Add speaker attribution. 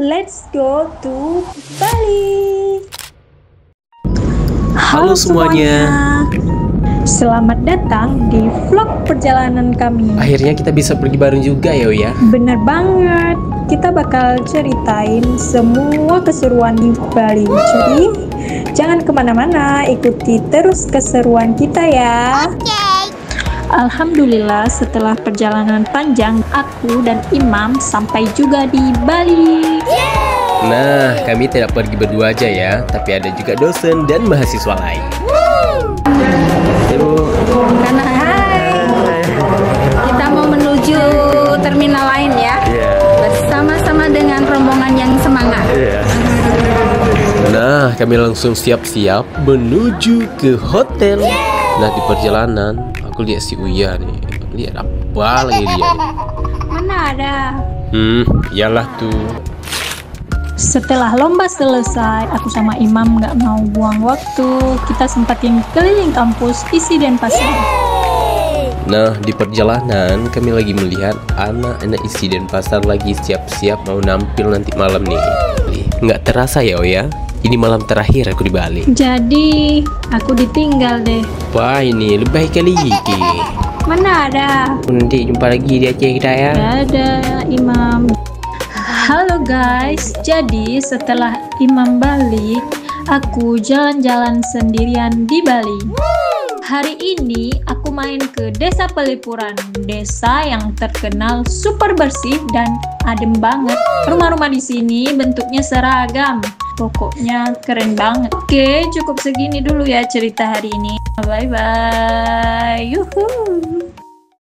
Speaker 1: let's go to Bali.
Speaker 2: Halo semuanya.
Speaker 1: Selamat datang di vlog perjalanan kami.
Speaker 2: Akhirnya kita bisa pergi bareng juga ya, ya.
Speaker 1: Bener banget. Kita bakal ceritain semua keseruan di Bali. Jadi jangan kemana-mana, ikuti terus keseruan kita ya. Alhamdulillah, setelah perjalanan panjang, aku dan Imam sampai juga di Bali.
Speaker 2: Nah, kami tidak pergi berdua aja ya, tapi ada juga dosen dan mahasiswa lain.
Speaker 3: Karena kita mau menuju terminal lain ya, bersama-sama dengan rombongan yang semangat.
Speaker 2: Nah, kami langsung siap-siap menuju ke hotel. Nah, di perjalanan aku lihat si Uya nih. Lihat apa lagi dia nih?
Speaker 1: Mana ada?
Speaker 2: Iyalah tuh.
Speaker 1: Setelah lomba selesai, aku sama Imam nggak mau buang waktu. Kita sempatin keliling kampus isi Denpasar.
Speaker 2: Nah, di perjalanan kami lagi melihat anak-anak isi Denpasar lagi siap-siap mau nampil nanti malam nih. Nggak terasa ya, Oya? Ini malam terakhir aku di Bali.
Speaker 1: Jadi, aku ditinggal deh.
Speaker 2: Wah, ini lebih kali iki.
Speaker 1: Mana ada?
Speaker 2: Nanti jumpa lagi di Aceh kita ya.
Speaker 1: Dadah, Imam. Halo guys, jadi setelah Imam balik, aku jalan-jalan sendirian di Bali. Hari ini aku main ke Desa Pelipuran, desa yang terkenal super bersih dan adem banget. Rumah-rumah di sini bentuknya seragam, pokoknya keren banget. Oke, cukup segini dulu ya cerita hari ini. Bye bye. Yuhuu.